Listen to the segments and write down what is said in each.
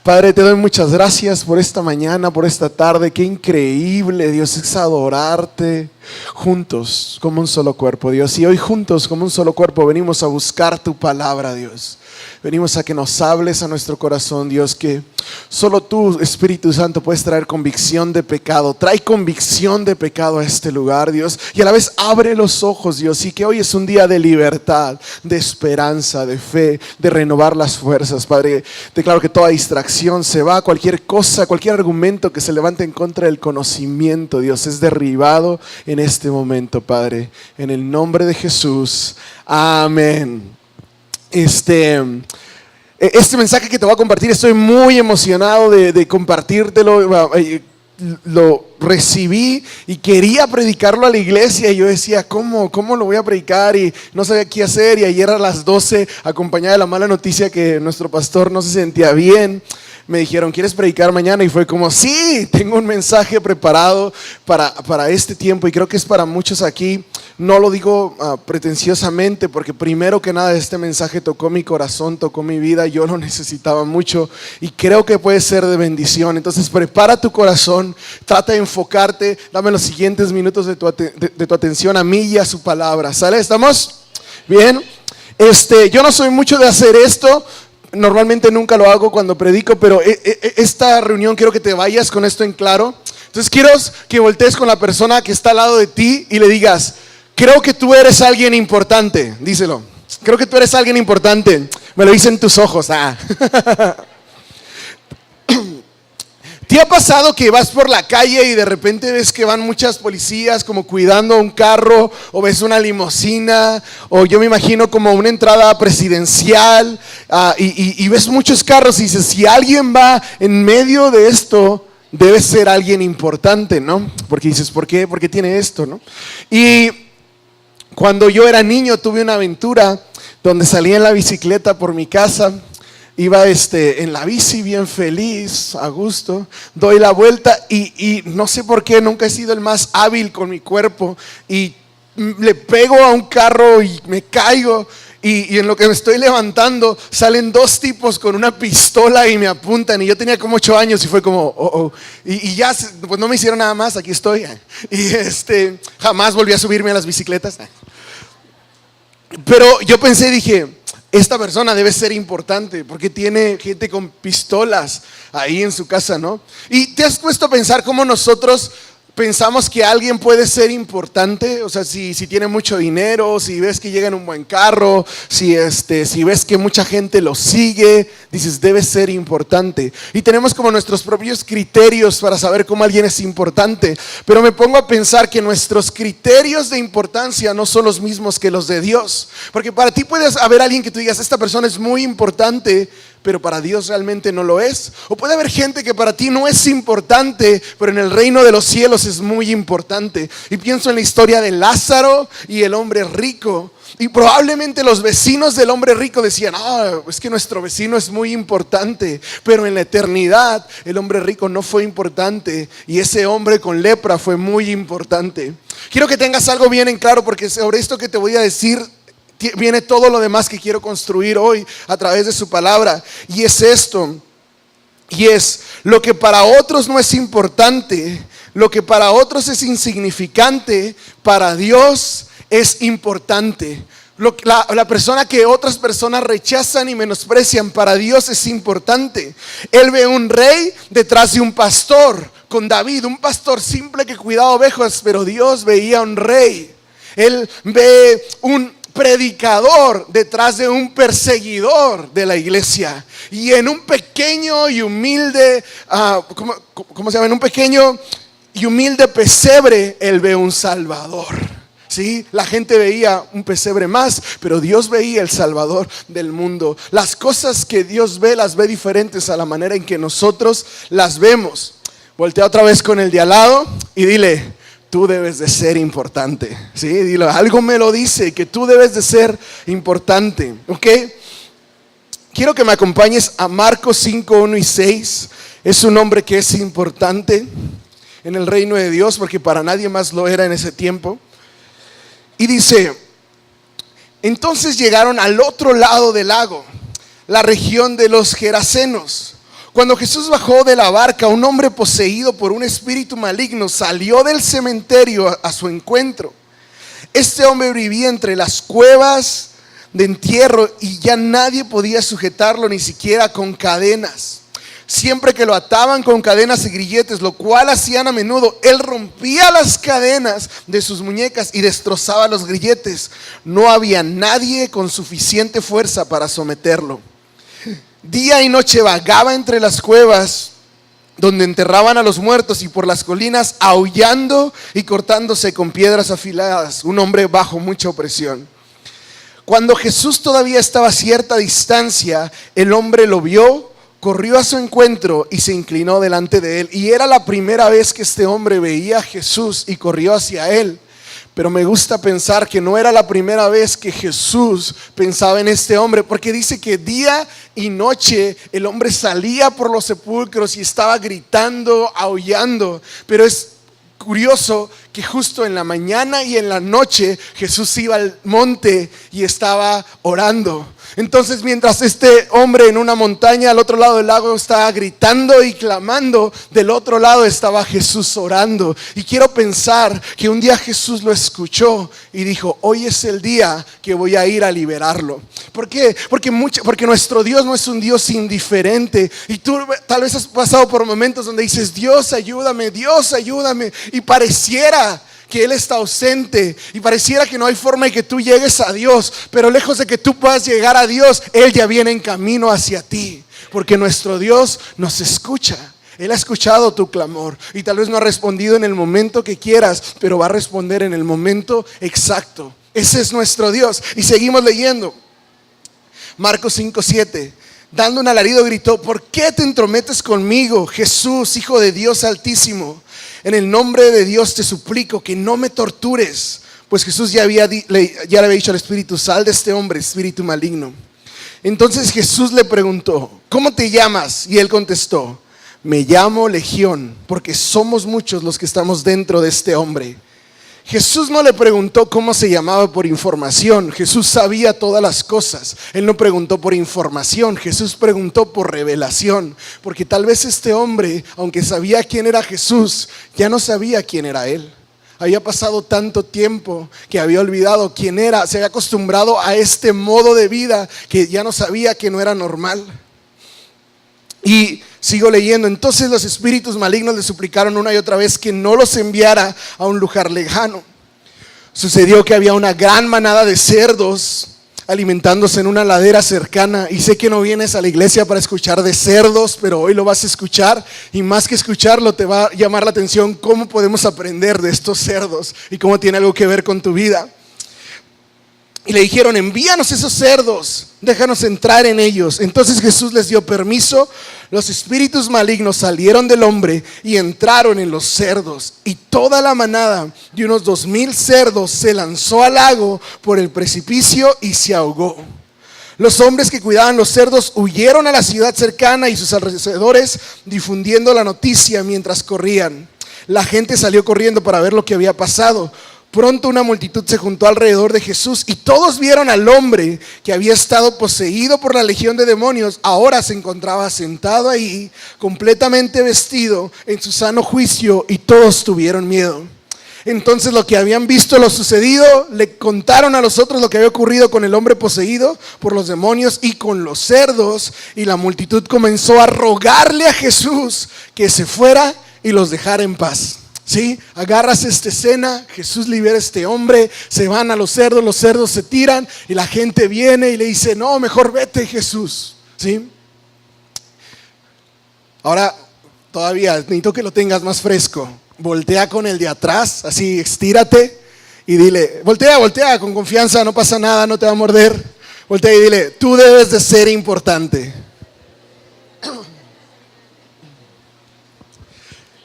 Padre, te doy muchas gracias por esta mañana, por esta tarde. Qué increíble, Dios, es adorarte juntos como un solo cuerpo, Dios. Y hoy juntos como un solo cuerpo venimos a buscar tu palabra, Dios. Venimos a que nos hables a nuestro corazón, Dios, que solo tú, Espíritu Santo, puedes traer convicción de pecado. Trae convicción de pecado a este lugar, Dios. Y a la vez abre los ojos, Dios. Y que hoy es un día de libertad, de esperanza, de fe, de renovar las fuerzas, Padre. Declaro que toda distracción se va, cualquier cosa, cualquier argumento que se levante en contra del conocimiento, Dios, es derribado en este momento, Padre. En el nombre de Jesús. Amén. Este mensaje que te voy a compartir, estoy muy emocionado de compartírtelo. Lo recibí y quería predicarlo a la iglesia y yo decía, ¿cómo lo voy a predicar? Y no sabía qué hacer, y ayer a las 12, acompañada de la mala noticia que nuestro pastor no se sentía bien, me dijeron, ¿quieres predicar mañana? Y fue como, sí, tengo un mensaje preparado para este tiempo, y creo que es para muchos aquí. No lo digo pretenciosamente, porque primero que nada este mensaje tocó mi corazón, tocó mi vida, yo lo necesitaba mucho y creo que puede ser de bendición. Entonces prepara tu corazón, trata de enfocarte, dame los siguientes minutos de tu atención a mí y a su palabra. ¿Sale? ¿Estamos? Bien. Yo no soy mucho de hacer esto. Normalmente nunca lo hago cuando predico, pero esta reunión quiero que te vayas con esto en claro. Entonces quiero que voltees con la persona que está al lado de ti y le digas, creo que tú eres alguien importante. Díselo. Creo que tú eres alguien importante. Me lo dicen tus ojos. ¿Te ha pasado que vas por la calle y de repente ves que van muchas policías como cuidando un carro, o ves una limusina, o yo me imagino como una entrada presidencial, y ves muchos carros y dices, si alguien va en medio de esto, debe ser alguien importante, ¿no? Porque dices, ¿por qué? ¿Por qué tiene esto, no? Y cuando yo era niño tuve una aventura donde salí en la bicicleta por mi casa. Iba en la bici bien feliz, a gusto, doy la vuelta y no sé por qué nunca he sido el más hábil con mi cuerpo y le pego a un carro y me caigo, y en lo que me estoy levantando salen dos tipos con una pistola y me apuntan, y yo tenía como 8 años y fue como y ya pues no me hicieron nada más, aquí estoy, y jamás volví a subirme a las bicicletas, pero yo pensé, dije, esta persona debe ser importante porque tiene gente con pistolas ahí en su casa, ¿no? Y te has puesto a pensar cómo nosotros pensamos que alguien puede ser importante. O sea, si tiene mucho dinero, si ves que llega en un buen carro, si ves que mucha gente lo sigue, dices, debe ser importante. Y tenemos como nuestros propios criterios para saber cómo alguien es importante. Pero me pongo a pensar que nuestros criterios de importancia no son los mismos que los de Dios. Porque para ti puedes haber alguien que tú digas, esta persona es muy importante, pero para Dios realmente no lo es. O puede haber gente que para ti no es importante, pero en el reino de los cielos es muy importante. Y pienso en la historia de Lázaro y el hombre rico. Y probablemente los vecinos del hombre rico decían, es que nuestro vecino es muy importante, pero en la eternidad el hombre rico no fue importante y ese hombre con lepra fue muy importante. Quiero que tengas algo bien en claro, porque sobre esto que te voy a decir viene todo lo demás que quiero construir hoy a través de su palabra. Y es esto, y es lo que para otros no es importante, lo que para otros es insignificante, para Dios es importante. La persona que otras personas rechazan y menosprecian, para Dios es importante. Él ve un rey detrás de un pastor, con David, un pastor simple que cuidaba ovejas, pero Dios veía un rey. Él ve un predicador detrás de un perseguidor de la iglesia, y en un pequeño y humilde ¿cómo se llama? En un pequeño y humilde pesebre él ve un salvador. ¿Sí? La gente veía un pesebre más, pero Dios veía el Salvador del mundo. Las cosas que Dios ve las ve diferentes a la manera en que nosotros las vemos. Voltea otra vez con el de al lado y dile, tú debes de ser importante. ¿Sí? Dilo, algo me lo dice que tú debes de ser importante. ¿Ok? Quiero que me acompañes a Marcos 5, 1 y 6. Es un hombre que es importante en el reino de Dios, porque para nadie más lo era en ese tiempo. Y dice, entonces llegaron al otro lado del lago, la región de los Gerasenos. Cuando Jesús bajó de la barca, un hombre poseído por un espíritu maligno salió del cementerio a su encuentro. Este hombre vivía entre las cuevas de entierro y ya nadie podía sujetarlo, ni siquiera con cadenas. Siempre que lo ataban con cadenas y grilletes, lo cual hacían a menudo, él rompía las cadenas de sus muñecas y destrozaba los grilletes. No había nadie con suficiente fuerza para someterlo. Día y noche vagaba entre las cuevas donde enterraban a los muertos y por las colinas, aullando y cortándose con piedras afiladas, un hombre bajo mucha opresión. Cuando Jesús todavía estaba a cierta distancia, el hombre lo vio, corrió a su encuentro y se inclinó delante de él. Y era la primera vez que este hombre veía a Jesús y corrió hacia él. Pero me gusta pensar que no era la primera vez que Jesús pensaba en este hombre, porque dice que día y noche el hombre salía por los sepulcros y estaba gritando, aullando. Pero es curioso que justo en la mañana y en la noche Jesús iba al monte y estaba orando. Entonces, mientras este hombre en una montaña al otro lado del lago estaba gritando y clamando, del otro lado estaba Jesús orando. Y quiero pensar que un día Jesús lo escuchó y dijo: hoy es el día que voy a ir a liberarlo. ¿Por qué? Porque nuestro Dios no es un Dios indiferente. Y tú tal vez has pasado por momentos donde dices: Dios ayúdame, y pareciera que Él está ausente y pareciera que no hay forma de que tú llegues a Dios, pero lejos de que tú puedas llegar a Dios, Él ya viene en camino hacia ti, porque nuestro Dios nos escucha. Él ha escuchado tu clamor y tal vez no ha respondido en el momento que quieras, pero va a responder en el momento exacto. Ese es nuestro Dios. Y seguimos leyendo Marcos 5:7. Dando un alarido gritó: ¿por qué te entrometes conmigo, Jesús, Hijo de Dios Altísimo? En el nombre de Dios te suplico que no me tortures. Pues Jesús ya le había dicho al espíritu: sal de este hombre, espíritu maligno. Entonces Jesús le preguntó: ¿cómo te llamas? Y él contestó: me llamo Legión, porque somos muchos los que estamos dentro de este hombre. Jesús no le preguntó cómo se llamaba por información. Jesús sabía todas las cosas. Él no preguntó por información. Jesús preguntó por revelación. Porque tal vez este hombre, aunque sabía quién era Jesús, ya no sabía quién era él. Había pasado tanto tiempo que había olvidado quién era. Se había acostumbrado a este modo de vida que ya no sabía que no era normal. Y sigo leyendo. Entonces los espíritus malignos le suplicaron una y otra vez que no los enviara a un lugar lejano. Sucedió que había una gran manada de cerdos alimentándose en una ladera cercana. Y sé que no vienes a la iglesia para escuchar de cerdos, pero hoy lo vas a escuchar. Y más que escucharlo, te va a llamar la atención cómo podemos aprender de estos cerdos y cómo tiene algo que ver con tu vida. Y le dijeron: envíanos esos cerdos, déjanos entrar en ellos. Entonces Jesús les dio permiso. Los espíritus malignos salieron del hombre y entraron en los cerdos. Y toda la manada de unos 2,000 cerdos se lanzó al lago por el precipicio y se ahogó. Los hombres que cuidaban los cerdos huyeron a la ciudad cercana y sus alrededores, difundiendo la noticia mientras corrían. La gente salió corriendo para ver lo que había pasado. Pronto una multitud se juntó alrededor de Jesús y todos vieron al hombre que había estado poseído por la legión de demonios. Ahora se encontraba sentado ahí, completamente vestido, en su sano juicio, y todos tuvieron miedo. Entonces los que habían visto lo sucedido le contaron a los otros lo que había ocurrido con el hombre poseído por los demonios y con los cerdos, y la multitud comenzó a rogarle a Jesús que se fuera y los dejara en paz. ¿Sí? Agarras esta escena, Jesús libera a este hombre, se van a los cerdos se tiran y la gente viene y le dice: no, mejor vete, Jesús. ¿Sí? Ahora, todavía necesito que lo tengas más fresco. Voltea con el de atrás, así, estírate y dile: voltea con confianza, no pasa nada, no te va a morder. Voltea y dile: tú debes de ser importante.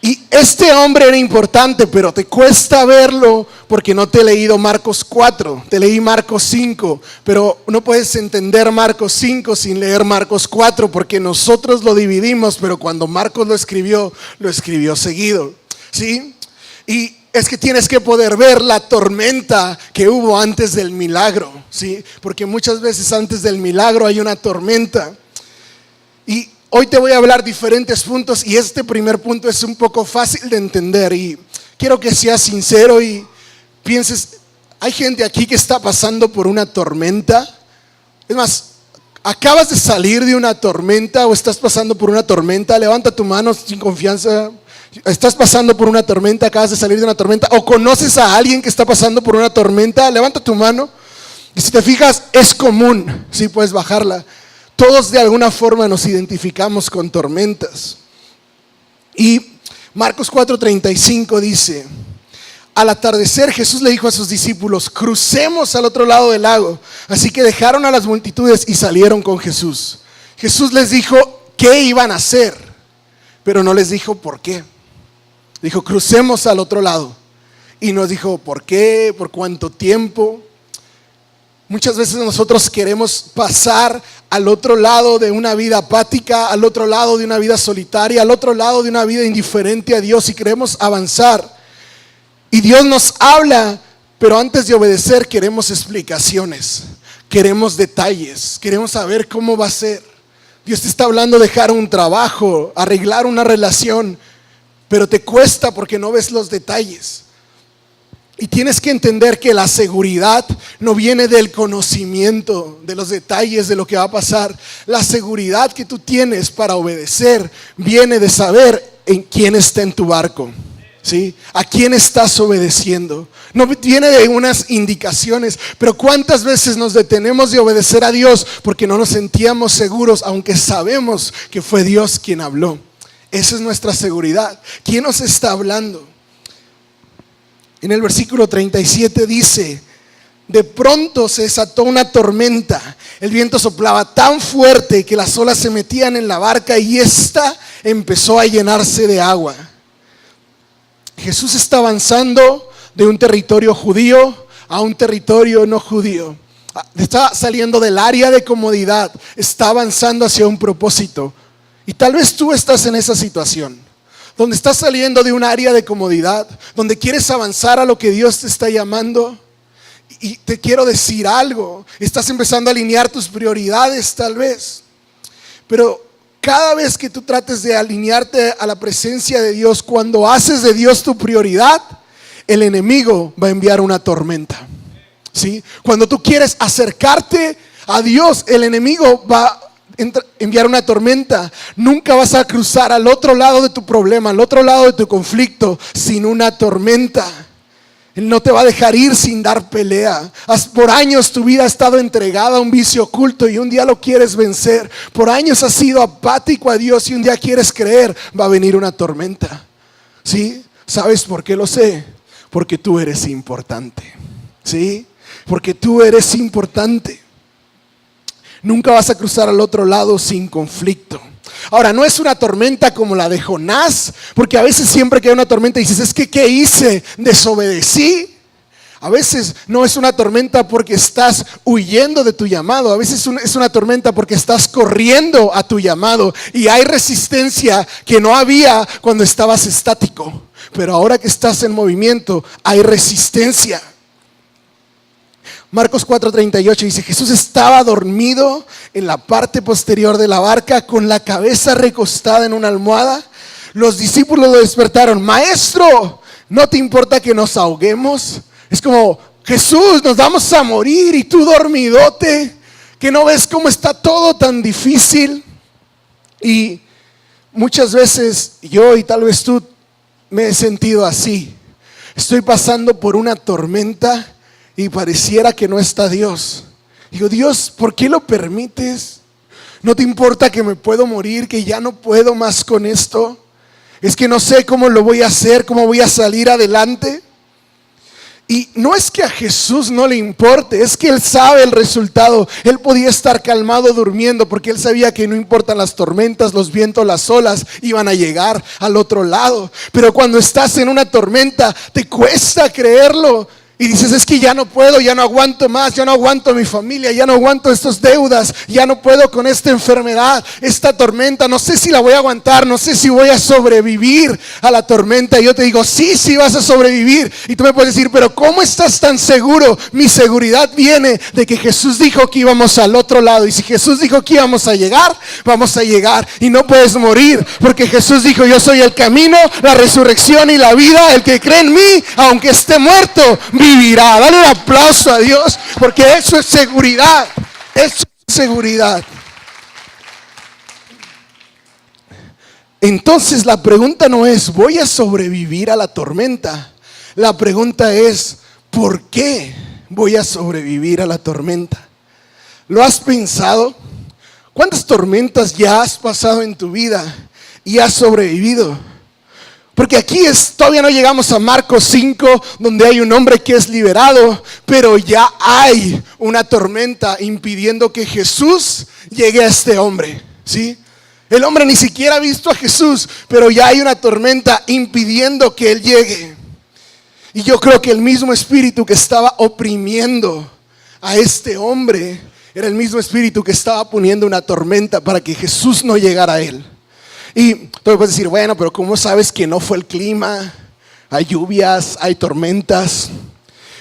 Y este hombre era importante, pero te cuesta verlo porque no te he leído Marcos 4, te leí Marcos 5, pero no puedes entender Marcos 5 sin leer Marcos 4, porque nosotros lo dividimos, pero cuando Marcos lo escribió seguido, ¿sí? Y es que tienes que poder ver la tormenta que hubo antes del milagro, ¿sí? Porque muchas veces antes del milagro hay una tormenta. Y hoy te voy a hablar diferentes puntos y este primer punto es un poco fácil de entender y quiero que seas sincero y pienses, hay gente aquí que está pasando por una tormenta. Es más, acabas de salir de una tormenta o estás pasando por una tormenta. Levanta tu mano sin confianza. Estás pasando por una tormenta, acabas de salir de una tormenta o conoces a alguien que está pasando por una tormenta. Levanta tu mano. Y si te fijas, es común, sí, puedes bajarla. Todos de alguna forma nos identificamos con tormentas. Y Marcos 4:35 dice: al atardecer Jesús le dijo a sus discípulos: crucemos al otro lado del lago. Así que dejaron a las multitudes y salieron con Jesús. Jesús les dijo qué iban a hacer, pero no les dijo por qué. Dijo: crucemos al otro lado. Y nos dijo por qué, por cuánto tiempo. Muchas veces nosotros queremos pasar al otro lado de una vida apática, al otro lado de una vida solitaria, al otro lado de una vida indiferente a Dios y queremos avanzar. Y Dios nos habla, pero antes de obedecer queremos explicaciones, queremos detalles, queremos saber cómo va a ser. Dios te está hablando de dejar un trabajo, arreglar una relación, pero te cuesta porque no ves los detalles. Y tienes que entender que la seguridad no viene del conocimiento, de los detalles de lo que va a pasar. La seguridad que tú tienes para obedecer viene de saber en quién está en tu barco, ¿sí? A quién estás obedeciendo. No viene de unas indicaciones, pero ¿cuántas veces nos detenemos de obedecer a Dios porque no nos sentíamos seguros, aunque sabemos que fue Dios quien habló? Esa es nuestra seguridad. ¿Quién nos está hablando? En el versículo 37 dice: de pronto se desató una tormenta, el viento soplaba tan fuerte que las olas se metían en la barca y ésta empezó a llenarse de agua. Jesús está avanzando de un territorio judío a un territorio no judío. Está saliendo del área de comodidad, está avanzando hacia un propósito. Y tal vez tú estás en esa situación, donde estás saliendo de un área de comodidad, donde quieres avanzar a lo que Dios te está llamando. Y te quiero decir algo, estás empezando a alinear tus prioridades tal vez, pero cada vez que tú trates de alinearte a la presencia de Dios, cuando haces de Dios tu prioridad, el enemigo va a enviar una tormenta, ¿sí? Cuando tú quieres acercarte a Dios, el enemigo va a enviar una tormenta. Nunca vas a cruzar al otro lado de tu problema, al otro lado de tu conflicto sin una tormenta. Él no te va a dejar ir sin dar pelea. Por años tu vida ha estado entregada a un vicio oculto y un día lo quieres vencer. Por años has sido apático a Dios y un día quieres creer. Va a venir una tormenta, ¿sí? ¿Sabes por qué lo sé? Porque tú eres importante, ¿sí? Porque tú eres importante. Nunca vas a cruzar al otro lado sin conflicto. Ahora, no es una tormenta como la de Jonás, porque a veces siempre que hay una tormenta dices: es que ¿qué hice? ¿Desobedecí? A veces no es una tormenta porque estás huyendo de tu llamado. A veces es una tormenta porque estás corriendo a tu llamado y hay resistencia que no había cuando estabas estático, pero ahora que estás en movimiento hay resistencia. Marcos 4:38 dice: Jesús estaba dormido en la parte posterior de la barca con la cabeza recostada en una almohada. Los discípulos lo despertaron: Maestro, ¿no te importa que nos ahoguemos? Es como: Jesús, nos vamos a morir y tú dormidote, que no ves cómo está todo tan difícil. Y muchas veces yo y tal vez tú me he sentido así. Estoy pasando por una tormenta y pareciera que no está Dios. Digo: Dios, ¿por qué lo permites? ¿No te importa que me puedo morir, que ya no puedo más con esto? Es que no sé cómo lo voy a hacer, cómo voy a salir adelante. Y no es que a Jesús no le importe, es que Él sabe el resultado. Él podía estar calmado durmiendo porque Él sabía que no importan las tormentas, los vientos, las olas, iban a llegar al otro lado. Pero cuando estás en una tormenta te cuesta creerlo. Y dices, es que ya no puedo, ya no aguanto más, ya no aguanto a mi familia, ya no aguanto estas deudas, ya no puedo con esta enfermedad, esta tormenta, no sé si la voy a aguantar, no sé si voy a sobrevivir a la tormenta. Y yo te digo, sí vas a sobrevivir. Y tú me puedes decir, pero ¿cómo estás tan seguro? Mi seguridad viene de que Jesús dijo que íbamos al otro lado. Y si Jesús dijo que íbamos a llegar, vamos a llegar. Y no puedes morir, porque Jesús dijo, yo soy el camino, la resurrección y la vida. El que cree en mí, aunque esté muerto, vivirá. Dale un aplauso a Dios, porque eso es seguridad. Eso es seguridad. Entonces la pregunta no es, ¿voy a sobrevivir a la tormenta? La pregunta es, ¿por qué voy a sobrevivir a la tormenta? ¿Lo has pensado? ¿Cuántas tormentas ya has pasado en tu vida y has sobrevivido? Porque aquí todavía no llegamos a Marcos 5, donde hay un hombre que es liberado, pero ya hay una tormenta impidiendo que Jesús llegue a este hombre, ¿sí? El hombre ni siquiera ha visto a Jesús, pero ya hay una tormenta impidiendo que él llegue. Y yo creo que el mismo espíritu que estaba oprimiendo a este hombre era el mismo espíritu que estaba poniendo una tormenta para que Jesús no llegara a él. Y tú me puedes decir, bueno, pero ¿cómo sabes que no fue el clima? Hay lluvias, hay tormentas.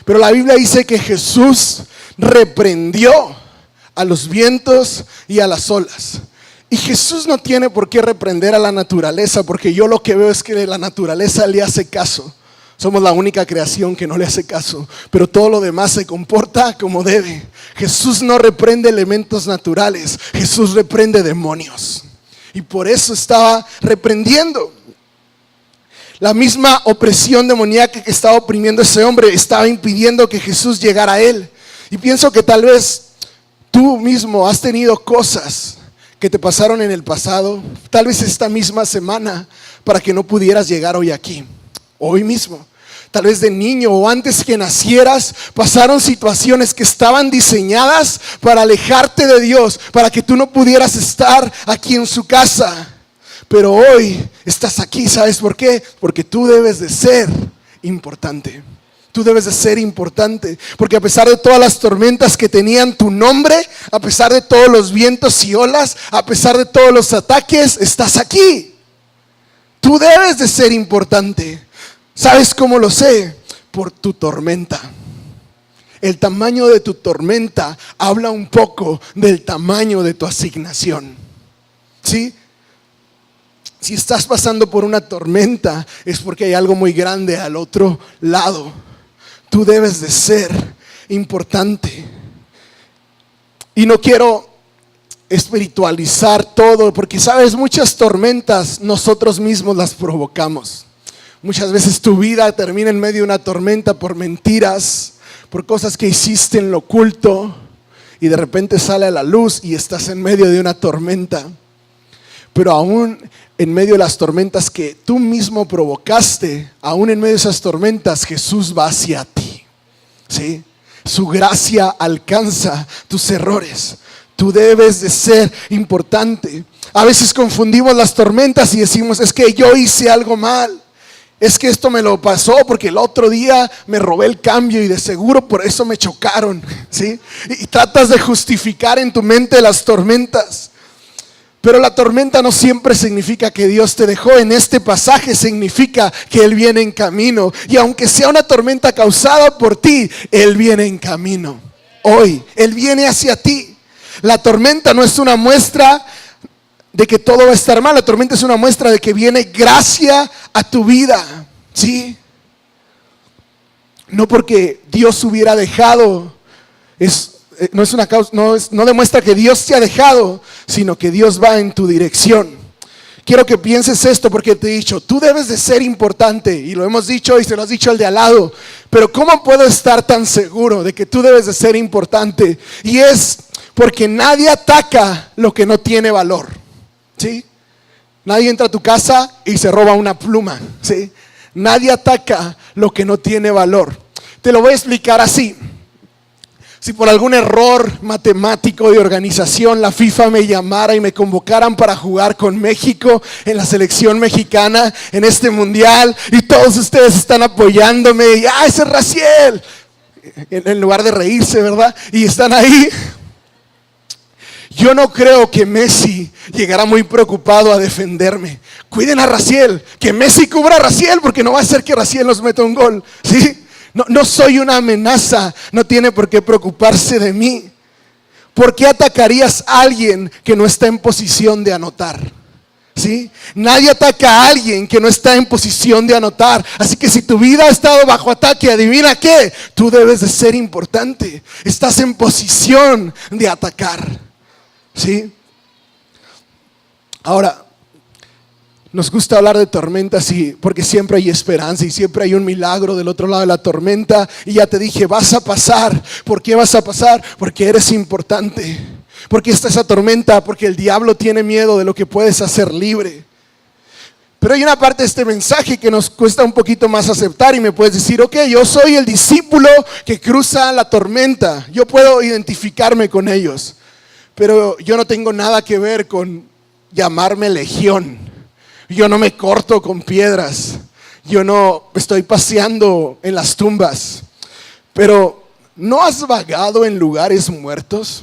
Pero la Biblia dice que Jesús reprendió a los vientos y a las olas. Y Jesús no tiene por qué reprender a la naturaleza, porque yo lo que veo es que la naturaleza le hace caso. Somos la única creación que no le hace caso, pero todo lo demás se comporta como debe. Jesús no reprende elementos naturales, Jesús reprende demonios. Y por eso estaba reprendiendo. La misma opresión demoníaca que estaba oprimiendo a ese hombre estaba impidiendo que Jesús llegara a él. Y pienso que tal vez tú mismo has tenido cosas que te pasaron en el pasado, tal vez esta misma semana, para que no pudieras llegar hoy aquí, hoy mismo. Tal vez de niño o antes que nacieras, pasaron situaciones que estaban diseñadas para alejarte de Dios, para que tú no pudieras estar aquí en su casa. Pero hoy estás aquí, ¿sabes por qué? Porque tú debes de ser importante. Tú debes de ser importante, porque a pesar de todas las tormentas que tenían tu nombre, a pesar de todos los vientos y olas, a pesar de todos los ataques, estás aquí. Tú debes de ser importante. ¿Sabes cómo lo sé? Por tu tormenta. El tamaño de tu tormenta habla un poco del tamaño de tu asignación. ¿Sí? Si estás pasando por una tormenta, es porque hay algo muy grande al otro lado. Tú debes de ser importante. Y no quiero espiritualizar todo, porque sabes, muchas tormentas nosotros mismos las provocamos. Muchas veces tu vida termina en medio de una tormenta por mentiras, por cosas que hiciste en lo oculto, y de repente sale a la luz y estás en medio de una tormenta. Pero aún en medio de las tormentas que tú mismo provocaste, aún en medio de esas tormentas, Jesús va hacia ti, ¿sí? Su gracia alcanza tus errores. Tú debes de ser importante. A veces confundimos las tormentas y decimos, es que yo hice algo mal. Es que esto me lo pasó porque el otro día me robé el cambio y de seguro por eso me chocaron, ¿sí? Y tratas de justificar en tu mente las tormentas. Pero la tormenta no siempre significa que Dios te dejó. En este pasaje significa que Él viene en camino. Y aunque sea una tormenta causada por ti, Él viene en camino. Hoy, Él viene hacia ti. La tormenta no es una muestra de que todo va a estar mal. La tormenta es una muestra de que viene gracia a tu vida, ¿sí? No porque Dios hubiera dejado, no es una causa, no demuestra que Dios te ha dejado, sino que Dios va en tu dirección. Quiero que pienses esto, porque te he dicho, tú debes de ser importante, y lo hemos dicho y se lo has dicho al de al lado. Pero ¿cómo puedo estar tan seguro de que tú debes de ser importante? Y es porque nadie ataca lo que no tiene valor, ¿sí? Nadie entra a tu casa y se roba una pluma, ¿sí? Nadie ataca lo que no tiene valor. Te lo voy a explicar así. Si por algún error matemático de organización la FIFA me llamara y me convocaran para jugar con México en la selección mexicana en este mundial, y todos ustedes están apoyándome y ese es Raciel, en lugar de reírse, ¿verdad? Y están ahí. Yo no creo que Messi llegará muy preocupado a defenderme. Cuiden a Raciel, que Messi cubra a Raciel, porque no va a ser que Raciel nos meta un gol, ¿sí? No soy una amenaza, no tiene por qué preocuparse de mí. ¿Por qué atacarías a alguien que no está en posición de anotar? ¿Sí? Nadie ataca a alguien que no está en posición de anotar. Así que si tu vida ha estado bajo ataque, adivina qué, tú debes de ser importante. Estás en posición de atacar, ¿sí? Ahora, nos gusta hablar de tormentas, sí, porque siempre hay esperanza y siempre hay un milagro del otro lado de la tormenta. Y ya te dije, vas a pasar. ¿Por qué vas a pasar? Porque eres importante. Porque está esa tormenta, porque el diablo tiene miedo de lo que puedes hacer libre. Pero hay una parte de este mensaje que nos cuesta un poquito más aceptar y me puedes decir, ok, yo soy el discípulo que cruza la tormenta. Yo puedo identificarme con ellos, pero yo no tengo nada que ver con llamarme legión. Yo no me corto con piedras. Yo no estoy paseando en las tumbas. Pero ¿no has vagado en lugares muertos?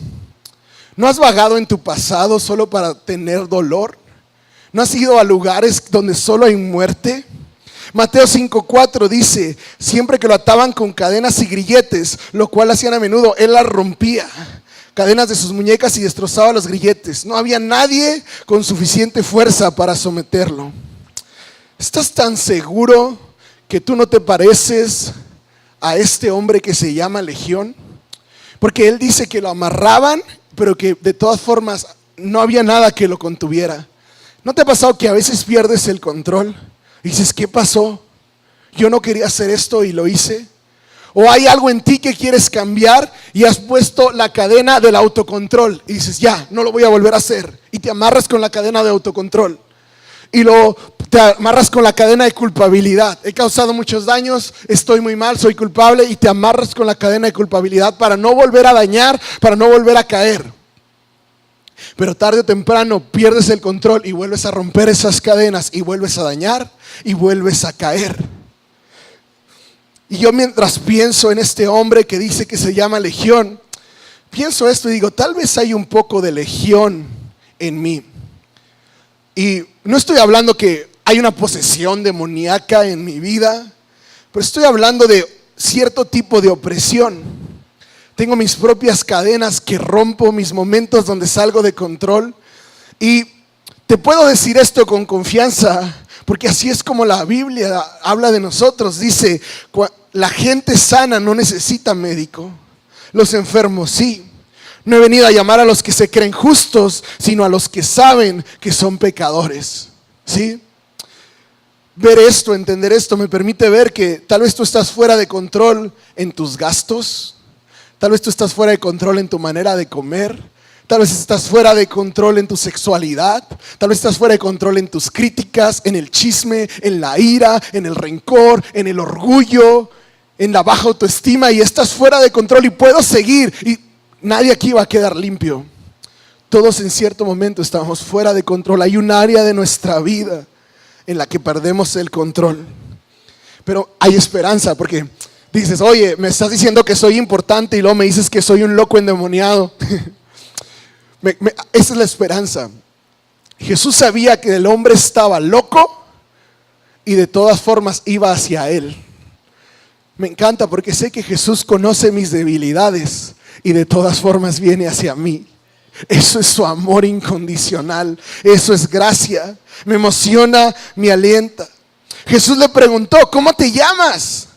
¿No has vagado en tu pasado solo para tener dolor? ¿No has ido a lugares donde solo hay muerte? Mateo 5:4 dice, siempre que lo ataban con cadenas y grilletes, lo cual hacían a menudo, él las rompía, cadenas de sus muñecas, y destrozaba los grilletes. No había nadie con suficiente fuerza para someterlo. ¿Estás tan seguro que tú no te pareces a este hombre que se llama Legión? Porque él dice que lo amarraban, pero que de todas formas no había nada que lo contuviera. ¿No te ha pasado que a veces pierdes el control? Y dices, ¿qué pasó? Yo no quería hacer esto y lo hice. O hay algo en ti que quieres cambiar y has puesto la cadena del autocontrol. Y dices, ya, no lo voy a volver a hacer. Y te amarras con la cadena de autocontrol. Y te amarras con la cadena de culpabilidad. He causado muchos daños, estoy muy mal, soy culpable. Y te amarras con la cadena de culpabilidad para no volver a dañar, para no volver a caer. Pero tarde o temprano pierdes el control y vuelves a romper esas cadenas y vuelves a dañar y vuelves a caer. Y yo, mientras pienso en este hombre que dice que se llama Legión, pienso esto y digo, tal vez hay un poco de legión en mí. Y no estoy hablando que hay una posesión demoníaca en mi vida, pero estoy hablando de cierto tipo de opresión. Tengo mis propias cadenas que rompo, mis momentos donde salgo de control. Y te puedo decir esto con confianza, porque así es como la Biblia habla de nosotros. Dice, la gente sana no necesita médico, los enfermos sí. No he venido a llamar a los que se creen justos, sino a los que saben que son pecadores, ¿sí? Ver esto, entender esto, me permite ver que tal vez tú estás fuera de control en tus gastos. Tal vez tú estás fuera de control en tu manera de comer. Tal vez estás fuera de control en tu sexualidad. Tal vez estás fuera de control en tus críticas, en el chisme, en la ira, en el rencor, en el orgullo, en la baja autoestima. Y estás fuera de control y puedo seguir. Y nadie aquí va a quedar limpio. Todos en cierto momento estamos fuera de control. Hay un área de nuestra vida en la que perdemos el control. Pero hay esperanza porque dices, oye, me estás diciendo que soy importante y luego me dices que soy un loco endemoniado. Esa es la esperanza. Jesús sabía que el hombre estaba loco y de todas formas iba hacia él. Me encanta porque sé que Jesús conoce mis debilidades y de todas formas viene hacia mí. Eso es su amor incondicional. Eso es gracia. Me emociona, me alienta. Jesús le preguntó, ¿cómo te llamas?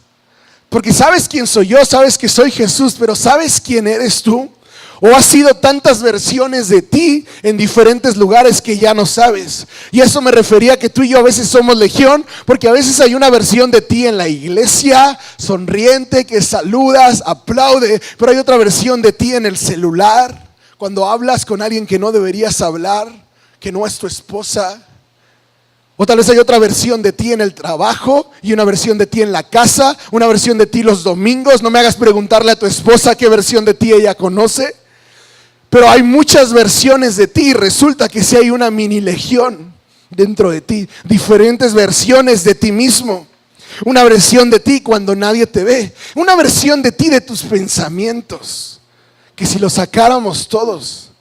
Porque sabes quién soy yo, sabes que soy Jesús, pero ¿sabes quién eres tú? ¿O has sido tantas versiones de ti en diferentes lugares que ya no sabes? Y eso me refería a que tú y yo a veces somos legión, porque a veces hay una versión de ti en la iglesia, sonriente, que saludas, aplaude, pero hay otra versión de ti en el celular, cuando hablas con alguien que no deberías hablar, que no es tu esposa. O tal vez hay otra versión de ti en el trabajo y una versión de ti en la casa, una versión de ti los domingos. No me hagas preguntarle a tu esposa qué versión de ti ella conoce. Pero hay muchas versiones de ti y resulta que sí hay una mini legión dentro de ti. Diferentes versiones de ti mismo. Una versión de ti cuando nadie te ve. Una versión de ti, de tus pensamientos, que si los sacáramos todos,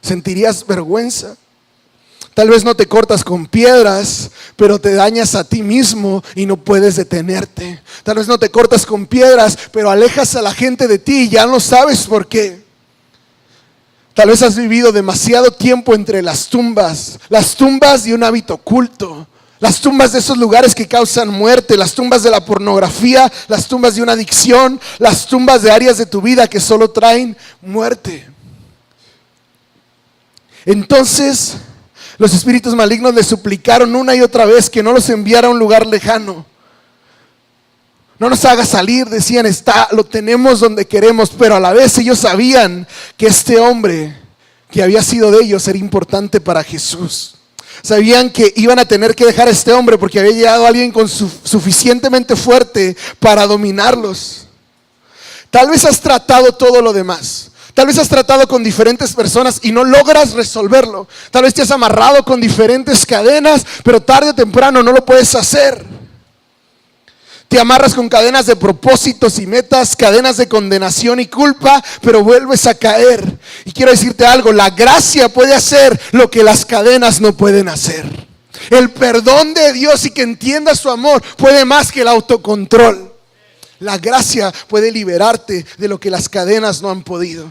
sentirías vergüenza. Tal vez no te cortas con piedras, pero te dañas a ti mismo y no puedes detenerte. Tal vez no te cortas con piedras, pero alejas a la gente de ti y ya no sabes por qué. Tal vez has vivido demasiado tiempo entre las tumbas de un hábito oculto, las tumbas de esos lugares que causan muerte, las tumbas de la pornografía, las tumbas de una adicción, las tumbas de áreas de tu vida que solo traen muerte. Entonces, los espíritus malignos le suplicaron una y otra vez que no los enviara a un lugar lejano. No nos haga salir, decían, lo tenemos donde queremos, pero a la vez ellos sabían que este hombre que había sido de ellos era importante para Jesús. Sabían que iban a tener que dejar a este hombre porque había llegado alguien suficientemente fuerte para dominarlos. Tal vez has tratado todo lo demás. Tal vez has tratado con diferentes personas y no logras resolverlo. Tal vez te has amarrado con diferentes cadenas, pero tarde o temprano no lo puedes hacer. Te amarras con cadenas de propósitos y metas, cadenas de condenación y culpa, pero vuelves a caer. Y quiero decirte algo, la gracia puede hacer lo que las cadenas no pueden hacer. El perdón de Dios y que entiendas su amor puede más que el autocontrol. La gracia puede liberarte de lo que las cadenas no han podido.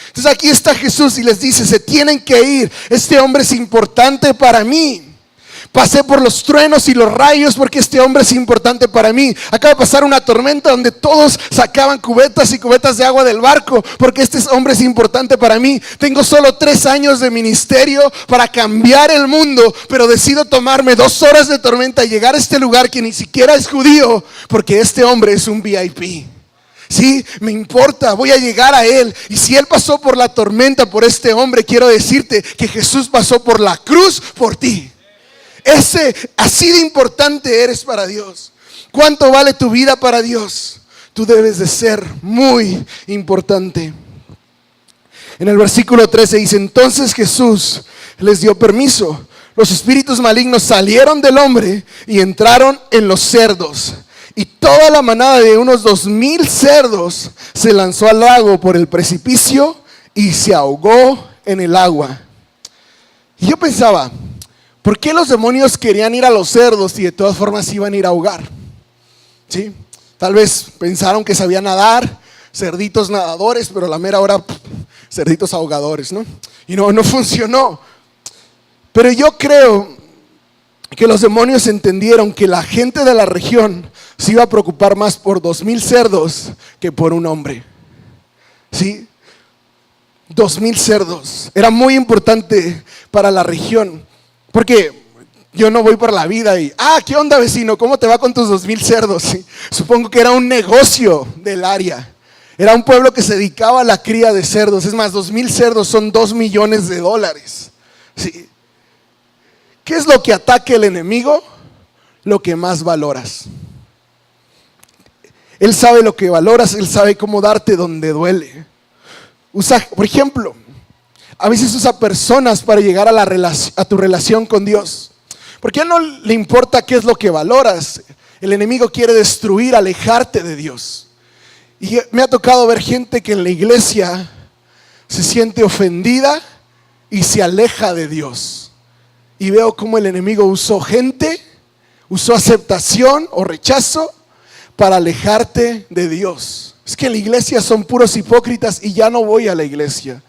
Entonces aquí está Jesús y les dice, se tienen que ir, este hombre es importante para mí. Pasé por los truenos y los rayos porque este hombre es importante para mí. Acaba de pasar una tormenta donde todos sacaban cubetas y cubetas de agua del barco porque este hombre es importante para mí. Tengo solo 3 años de ministerio para cambiar el mundo, pero decido tomarme 2 horas de tormenta y llegar a este lugar que ni siquiera es judío porque este hombre es un VIP. Sí, me importa, voy a llegar a él. Y si él pasó por la tormenta por este hombre, quiero decirte que Jesús pasó por la cruz por ti. Así de importante eres para Dios. ¿Cuánto vale tu vida para Dios? Tú debes de ser muy importante. En el versículo 13 dice, entonces Jesús les dio permiso. Los espíritus malignos salieron del hombre y entraron en los cerdos. Y toda la manada de unos 2,000 cerdos se lanzó al lago por el precipicio y se ahogó en el agua. Y yo pensaba, ¿por qué los demonios querían ir a los cerdos y de todas formas iban a ir a ahogar? ¿Sí? Tal vez pensaron que sabían nadar, cerditos nadadores, pero a la mera hora, cerditos ahogadores, ¿no? Y no funcionó. Pero yo creo que los demonios entendieron que la gente de la región se iba a preocupar más por 2,000 cerdos que por un hombre. ¿Sí? 2,000 cerdos. Era muy importante para la región. Porque yo no voy por la vida y, ¿qué onda, vecino? ¿Cómo te va con tus 2,000 cerdos? ¿Sí? Supongo que era un negocio del área. Era un pueblo que se dedicaba a la cría de cerdos. Es más, 2,000 cerdos son $2 millones. ¿Sí? ¿Qué es lo que ataca el enemigo? Lo que más valoras. Él sabe lo que valoras, Él sabe cómo darte donde duele. Por ejemplo, a veces usa personas para llegar a tu relación con Dios. Porque a él no le importa qué es lo que valoras. El enemigo quiere destruir, alejarte de Dios. Y me ha tocado ver gente que en la iglesia se siente ofendida y se aleja de Dios. Y veo cómo el enemigo usó aceptación o rechazo para alejarte de Dios. Es que en la iglesia son puros hipócritas y ya no voy a la iglesia.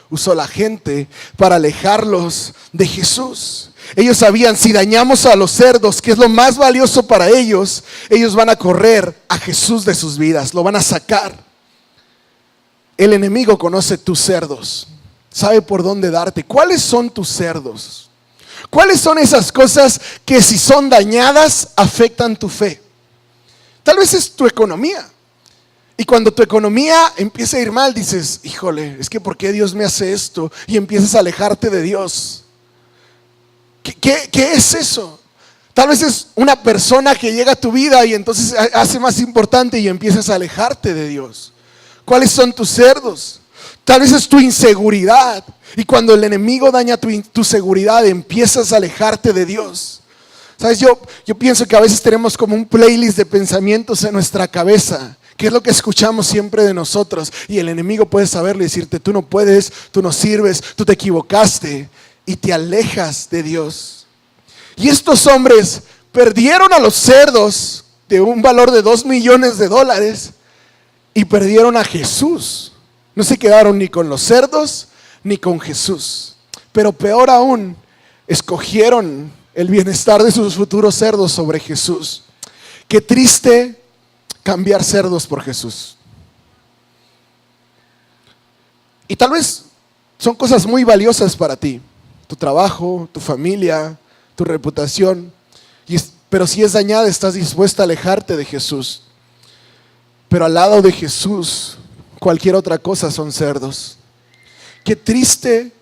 Usó la gente para alejarlos de Jesús. Ellos sabían, si dañamos a los cerdos, que es lo más valioso para ellos, ellos van a correr a Jesús de sus vidas, lo van a sacar. El enemigo conoce tus cerdos, sabe por dónde darte. ¿Cuáles son tus cerdos? ¿Cuáles son esas cosas que si son dañadas afectan tu fe? Tal vez es tu economía. Y cuando tu economía empieza a ir mal, dices, híjole, es que ¿por qué Dios me hace esto? Y empiezas a alejarte de Dios. ¿Qué es eso? Tal vez es una persona que llega a tu vida y entonces hace más importante y empiezas a alejarte de Dios. ¿Cuáles son tus cerdos? Tal vez es tu inseguridad. Y cuando el enemigo daña tu seguridad, empiezas a alejarte de Dios. Sabes, yo pienso que a veces tenemos como un playlist de pensamientos en nuestra cabeza, que es lo que escuchamos siempre de nosotros, y el enemigo puede saberlo y decirte, tú no puedes, tú no sirves, tú te equivocaste, y te alejas de Dios. Y estos hombres perdieron a los cerdos de un valor de $2 millones y perdieron a Jesús. No se quedaron ni con los cerdos ni con Jesús, pero peor aún, escogieron el bienestar de sus futuros cerdos sobre Jesús. Qué triste cambiar cerdos por Jesús. Y tal vez son cosas muy valiosas para ti, tu trabajo, tu familia, tu reputación, pero si es dañada estás dispuesta a alejarte de Jesús. Pero al lado de Jesús, cualquier otra cosa son cerdos. Qué triste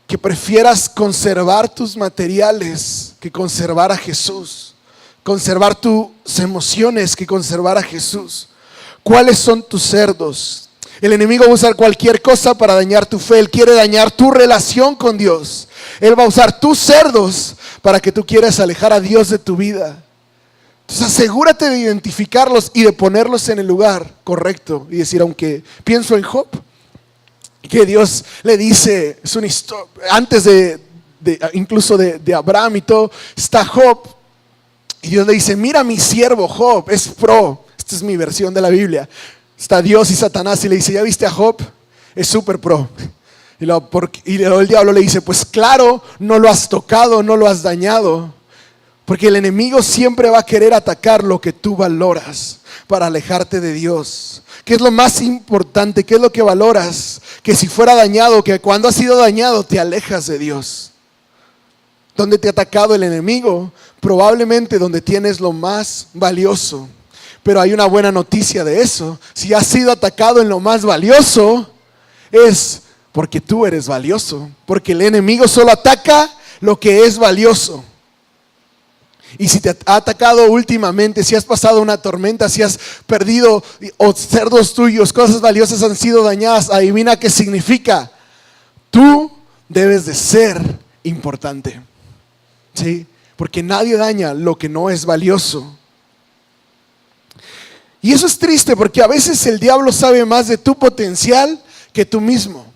que prefieras conservar tus materiales que conservar a Jesús, conservar tus emociones que conservar a Jesús. ¿Cuáles son tus cerdos? El enemigo va a usar cualquier cosa para dañar tu fe. Él quiere dañar tu relación con Dios. Él va a usar tus cerdos para que tú quieras alejar a Dios de tu vida. Entonces asegúrate de identificarlos y de ponerlos en el lugar correcto. Y decir, aunque pienso en Job, que Dios le dice, es una historia, antes incluso de Abraham y todo, está Job. Y Dios le dice, mira mi siervo Job, es pro. Esta es mi versión de la Biblia. Está Dios y Satanás y le dice, ¿ya viste a Job? Es súper pro. Y luego el diablo le dice, pues claro, no lo has tocado, no lo has dañado. Porque el enemigo siempre va a querer atacar lo que tú valoras para alejarte de Dios. ¿Qué es lo más importante? ¿Qué es lo que valoras? Que si fuera dañado, que cuando has sido dañado te alejas de Dios. ¿Dónde te ha atacado el enemigo? Probablemente donde tienes lo más valioso. Pero hay una buena noticia de eso. Si has sido atacado en lo más valioso, es porque tú eres valioso. Porque el enemigo solo ataca lo que es valioso. Y si te ha atacado últimamente, si has pasado una tormenta, si has perdido o cerdos tuyos, cosas valiosas han sido dañadas, adivina qué significa. Tú debes de ser importante. ¿Sí? Porque nadie daña lo que no es valioso. Y eso es triste porque a veces el diablo sabe más de tu potencial que tú mismo.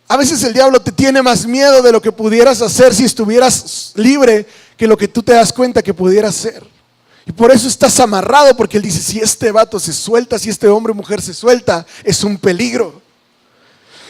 A veces el diablo te tiene más miedo de lo que pudieras hacer si estuvieras libre que lo que tú te das cuenta que pudieras ser. Y por eso estás amarrado, porque él dice, si este vato se suelta, si este hombre o mujer se suelta, es un peligro.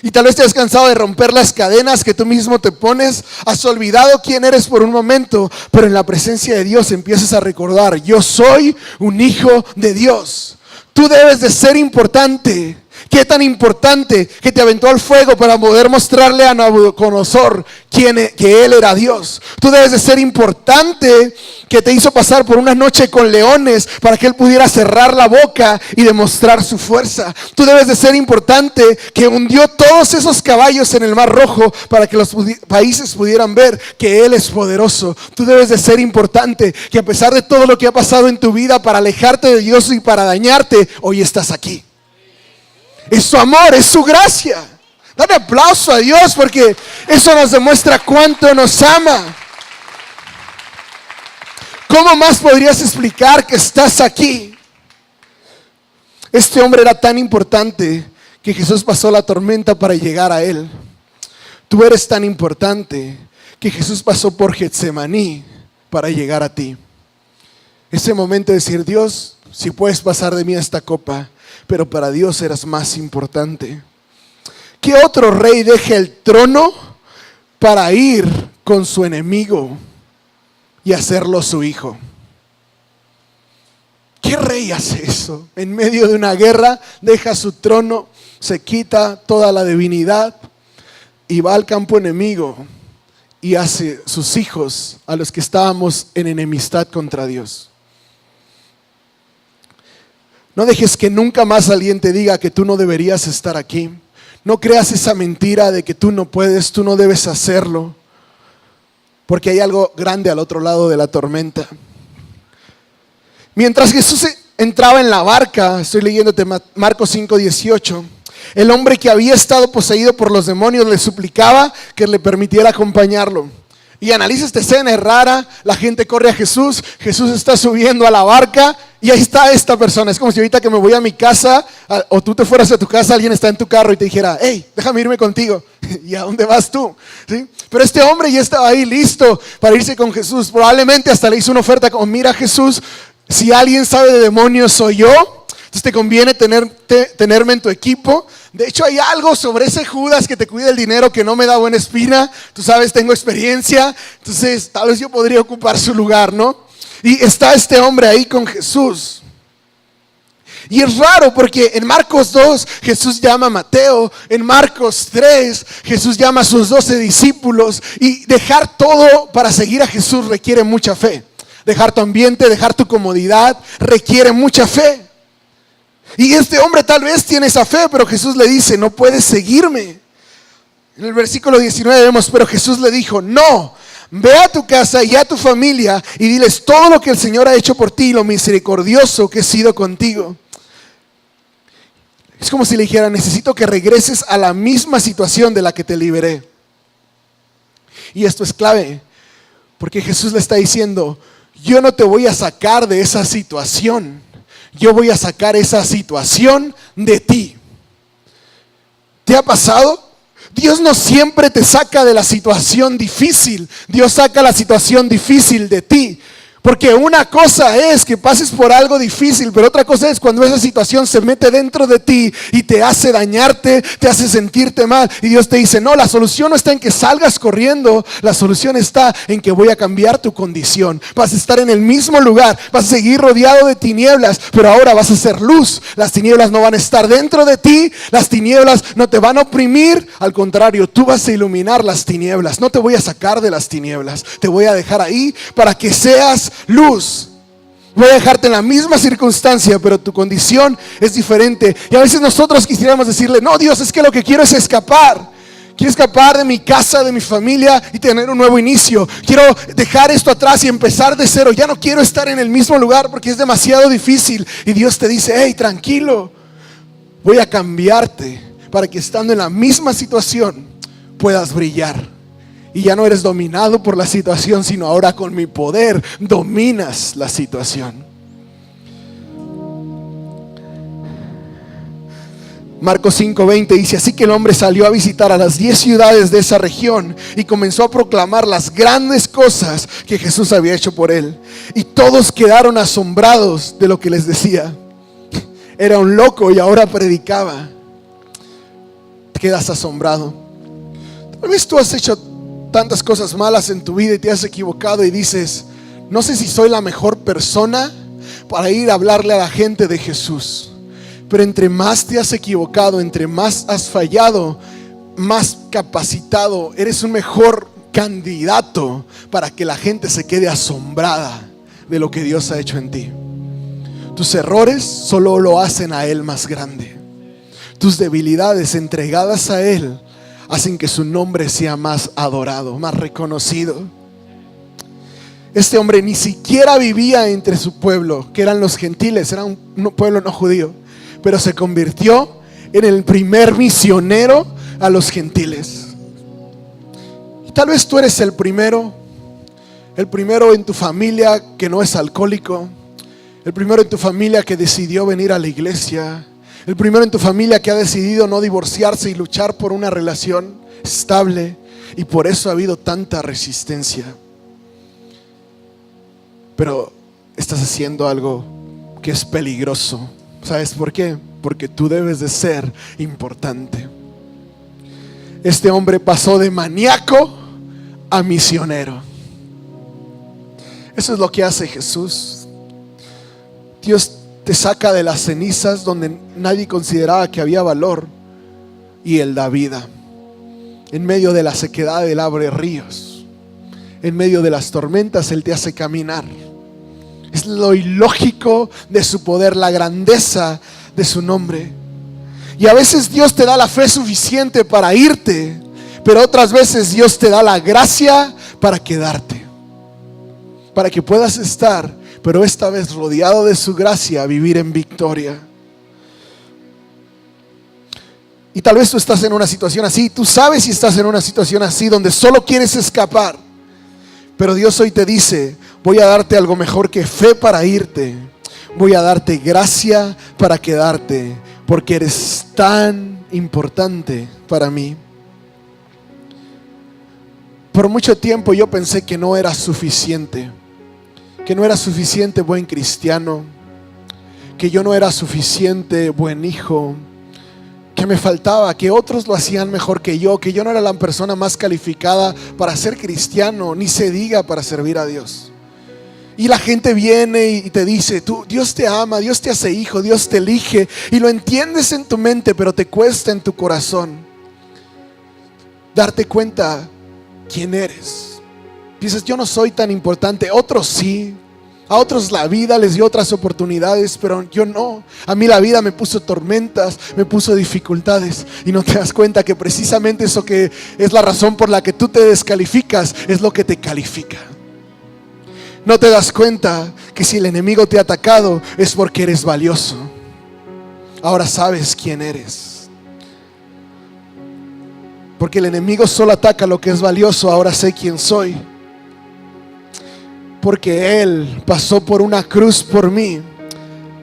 Y tal vez te has cansado de romper las cadenas que tú mismo te pones, has olvidado quién eres por un momento, pero en la presencia de Dios empiezas a recordar, yo soy un hijo de Dios. Tú debes de ser importante. ¿Qué tan importante que te aventó al fuego para poder mostrarle a Nabucodonosor que él era Dios? Tú debes de ser importante, que te hizo pasar por una noche con leones para que él pudiera cerrar la boca y demostrar su fuerza. Tú debes de ser importante, que hundió todos esos caballos en el Mar Rojo para que los países pudieran ver que él es poderoso. Tú debes de ser importante, que a pesar de todo lo que ha pasado en tu vida para alejarte de Dios y para dañarte, hoy estás aquí. Es su amor, es su gracia. Dale aplauso a Dios porque eso nos demuestra cuánto nos ama. ¿Cómo más podrías explicar que estás aquí? Este hombre era tan importante que Jesús pasó la tormenta para llegar a él. Tú eres tan importante que Jesús pasó por Getsemaní para llegar a ti. Ese momento de decir, Dios, si puedes pasar de mí esta copa, pero para Dios eras más importante. ¿Qué otro rey deja el trono para ir con su enemigo y hacerlo su hijo? ¿Qué rey hace eso? En medio de una guerra deja su trono, se quita toda la divinidad y va al campo enemigo y hace sus hijos a los que estábamos en enemistad contra Dios. No dejes que nunca más alguien te diga que tú no deberías estar aquí. No creas esa mentira de que tú no puedes, tú no debes hacerlo. Porque hay algo grande al otro lado de la tormenta. Mientras Jesús entraba en la barca, estoy leyéndote Marcos 5:18, el hombre que había estado poseído por los demonios le suplicaba que le permitiera acompañarlo. Y analiza esta escena, es rara, la gente corre a Jesús, Jesús está subiendo a la barca y ahí está esta persona. Es como si ahorita que me voy a mi casa o tú te fueras a tu casa, alguien está en tu carro y te dijera, hey, déjame irme contigo. ¿Y a dónde vas tú? ¿Sí? Pero este hombre ya estaba ahí listo para irse con Jesús. Probablemente hasta le hizo una oferta como, mira Jesús, si alguien sabe de demonios soy yo. Entonces te conviene tenerme en tu equipo. De hecho hay algo sobre ese Judas que te cuida el dinero que no me da buena espina. Tú sabes, tengo experiencia. Entonces tal vez yo podría ocupar su lugar, ¿no? Y está este hombre ahí con Jesús. Y es raro porque en Marcos 2 Jesús llama a Mateo. En Marcos 3 Jesús llama a sus 12 discípulos. Y dejar todo para seguir a Jesús requiere mucha fe. Dejar tu ambiente, dejar tu comodidad requiere mucha fe. Y este hombre tal vez tiene esa fe, pero Jesús le dice, no puedes seguirme. En el versículo 19 vemos, pero Jesús le dijo, no, ve a tu casa y a tu familia y diles todo lo que el Señor ha hecho por ti y lo misericordioso que he sido contigo. Es como si le dijera, necesito que regreses a la misma situación de la que te liberé. Y esto es clave, porque Jesús le está diciendo, yo no te voy a sacar de esa situación. Yo voy a sacar esa situación de ti. ¿Te ha pasado? Dios no siempre te saca de la situación difícil. Dios saca la situación difícil de ti. Porque una cosa es que pases por algo difícil, pero otra cosa es cuando esa situación se mete dentro de ti y te hace dañarte, te hace sentirte mal. Y Dios te dice, no, la solución no está en que salgas corriendo, la solución está en que voy a cambiar tu condición. Vas a estar en el mismo lugar, vas a seguir rodeado de tinieblas, pero ahora vas a ser luz. Las tinieblas no van a estar dentro de ti, las tinieblas no te van a oprimir, al contrario, tú vas a iluminar las tinieblas. No te voy a sacar de las tinieblas, te voy a dejar ahí para que seas luz. Voy a dejarte en la misma circunstancia, pero tu condición es diferente. Y a veces nosotros quisiéramos decirle, no Dios, es que lo que quiero es escapar. Quiero escapar de mi casa, de mi familia y tener un nuevo inicio. Quiero dejar esto atrás y empezar de cero. Ya no quiero estar en el mismo lugar porque es demasiado difícil. Y Dios te dice, hey, tranquilo, voy a cambiarte para que estando en la misma situación puedas brillar. Y ya no eres dominado por la situación, sino ahora con mi poder dominas la situación. Marcos 5:20 dice, así que el hombre salió a visitar a las 10 ciudades de esa región y comenzó a proclamar las grandes cosas que Jesús había hecho por él. Y todos quedaron asombrados de lo que les decía. Era un loco y ahora predicaba. Te quedas asombrado. Tal vez tú has hecho tantas cosas malas en tu vida y te has equivocado y dices, no sé si soy la mejor persona para ir a hablarle a la gente de Jesús. Pero entre más te has equivocado, entre más has fallado, más capacitado, eres un mejor candidato para que la gente se quede asombrada de lo que Dios ha hecho en ti. Tus errores solo lo hacen a Él más grande. Tus debilidades entregadas a Él hacen que su nombre sea más adorado, más reconocido. Este hombre ni siquiera vivía entre su pueblo, que eran los gentiles, era un pueblo no judío, pero se convirtió en el primer misionero a los gentiles. Y tal vez tú eres el primero en tu familia que no es alcohólico, el primero en tu familia que decidió venir a la iglesia, el primero en tu familia que ha decidido no divorciarse y luchar por una relación estable, y por eso ha habido tanta resistencia. Pero estás haciendo algo que es peligroso. ¿Sabes por qué? Porque tú debes de ser importante. Este hombre pasó de maníaco a misionero. Eso es lo que hace Jesús. Dios te saca de las cenizas donde nadie consideraba que había valor y Él da vida. En medio de la sequedad Él abre ríos. En medio de las tormentas Él te hace caminar. Es lo ilógico de su poder, la grandeza de su nombre. Y a veces Dios te da la fe suficiente para irte, pero otras veces Dios te da la gracia para quedarte, para que puedas estar, pero esta vez rodeado de su gracia, vivir en victoria. Y tal vez tú estás en una situación así, tú sabes si estás en una situación así donde solo quieres escapar. Pero Dios hoy te dice, voy a darte algo mejor que fe para irte. Voy a darte gracia para quedarte, porque eres tan importante para mí. Por mucho tiempo yo pensé que no era suficiente, buen cristiano, que yo no era suficiente buen hijo, que me faltaba, que otros lo hacían mejor que yo no era la persona más calificada para ser cristiano, ni se diga para servir a Dios. Y la gente viene y te dice, Dios te ama, Dios te hace hijo, Dios te elige, y lo entiendes en tu mente, pero te cuesta en tu corazón darte cuenta quién eres. Piensas, yo no soy tan importante. Otros sí, a otros la vida les dio otras oportunidades, pero yo no. A mí la vida me puso tormentas, me puso dificultades, y no te das cuenta que precisamente eso que es la razón por la que tú te descalificas es lo que te califica. No te das cuenta que si el enemigo te ha atacado es porque eres valioso. Ahora sabes quién eres. Porque el enemigo solo ataca lo que es valioso. Ahora sé quién soy. Porque Él pasó por una cruz por mí.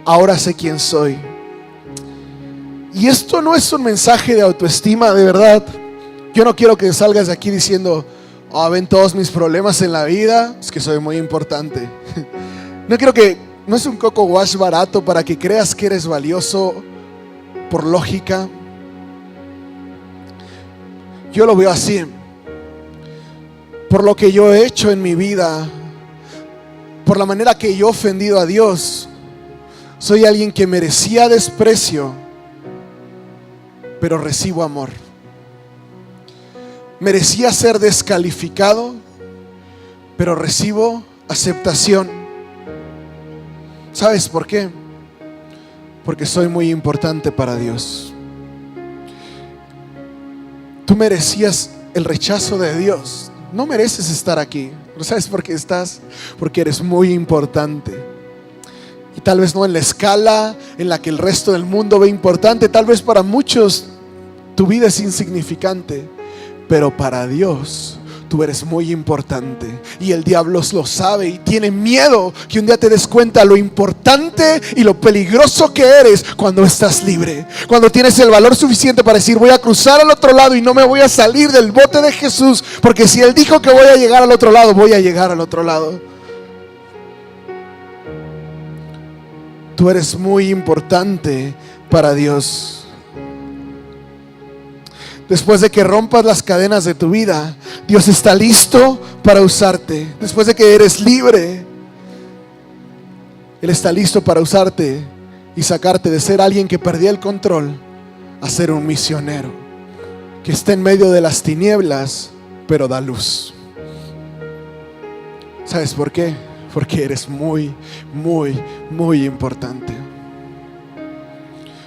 Ahora sé quién soy. Y esto no es un mensaje de autoestima, de verdad. Yo no quiero que salgas de aquí diciendo, ven todos mis problemas en la vida, es que soy muy importante. No es un coco wash barato para que creas que eres valioso por lógica. Yo lo veo así. Por lo que yo he hecho en mi vida, por la manera que yo he ofendido a Dios, soy alguien que merecía desprecio, pero recibo amor. Merecía ser descalificado, pero recibo aceptación. ¿Sabes por qué? Porque soy muy importante para Dios. Tú merecías el rechazo de Dios. No mereces estar aquí. ¿Sabes por qué estás? Porque eres muy importante. Y tal vez no en la escala en la que el resto del mundo ve importante. Tal vez para muchos tu vida es insignificante. Pero para Dios tú eres muy importante. Y el diablo lo sabe y tiene miedo que un día te des cuenta lo importante y lo peligroso que eres cuando estás libre. Cuando tienes el valor suficiente para decir, voy a cruzar al otro lado y no me voy a salir del bote de Jesús, porque si Él dijo que voy a llegar al otro lado, voy a llegar al otro lado. Tú eres muy importante para Dios. Después de que rompas las cadenas de tu vida, Dios está listo para usarte. Después de que eres libre, Él está listo para usarte y sacarte de ser alguien que perdía el control a ser un misionero que está en medio de las tinieblas, pero da luz. ¿Sabes por qué? Porque eres muy, muy, muy importante.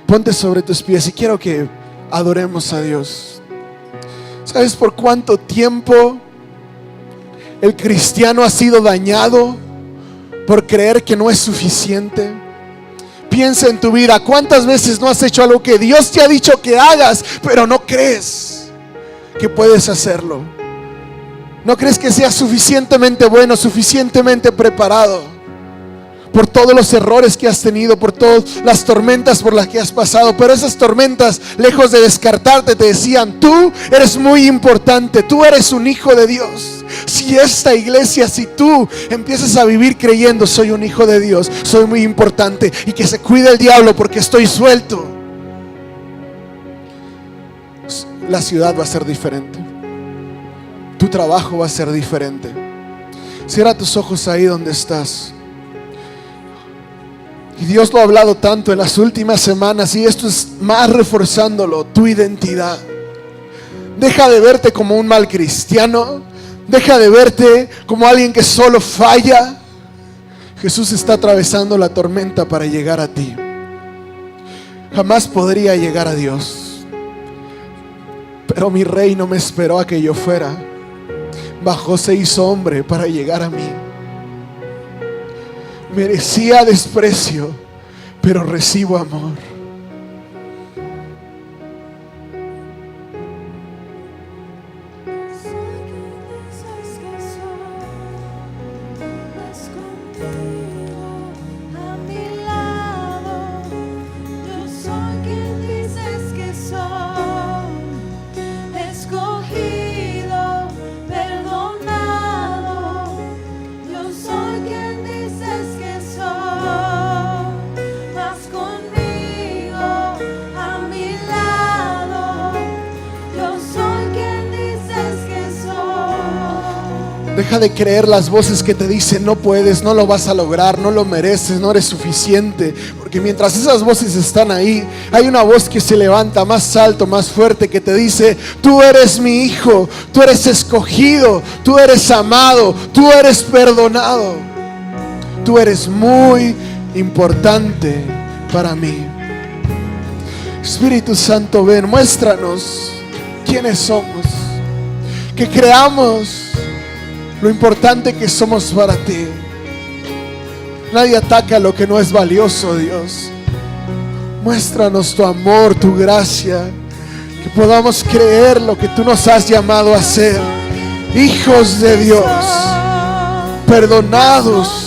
Ponte sobre tus pies y quiero que adoremos a Dios. ¿Sabes por cuánto tiempo el cristiano ha sido dañado por creer que no es suficiente? Piensa en tu vida. ¿Cuántas veces no has hecho algo que Dios te ha dicho que hagas, pero no crees que puedes hacerlo? No crees que seas suficientemente bueno, suficientemente preparado. Por todos los errores que has tenido, por todas las tormentas por las que has pasado. Pero esas tormentas, lejos de descartarte, te decían, tú eres muy importante, tú eres un hijo de Dios. Si esta iglesia, si tú empiezas a vivir creyendo, soy un hijo de Dios, soy muy importante, y que se cuide el diablo porque estoy suelto, la ciudad va a ser diferente. Tu trabajo va a ser diferente. Cierra tus ojos ahí donde estás. Y Dios lo ha hablado tanto en las últimas semanas, y esto es más reforzándolo, tu identidad. Deja de verte como un mal cristiano. Deja de verte como alguien que solo falla. Jesús está atravesando la tormenta para llegar a ti. Jamás podría llegar a Dios, pero mi rey no me esperó a que yo fuera. Bajó, se hizo hombre para llegar a mí. Merecía desprecio, pero recibo amor. Deja de creer las voces que te dicen no puedes, no lo vas a lograr, no lo mereces, no eres suficiente. Porque mientras esas voces están ahí, hay una voz que se levanta más alto, más fuerte, que te dice: tú eres mi hijo, tú eres escogido, tú eres amado, tú eres perdonado. Tú eres muy importante para mí. Espíritu Santo, ven, muéstranos quiénes somos. Que creamos lo importante que somos para ti. Nadie ataca lo que no es valioso, Dios. Muéstranos tu amor, tu gracia, que podamos creer lo que tú nos has llamado a ser. Hijos de Dios, perdonados,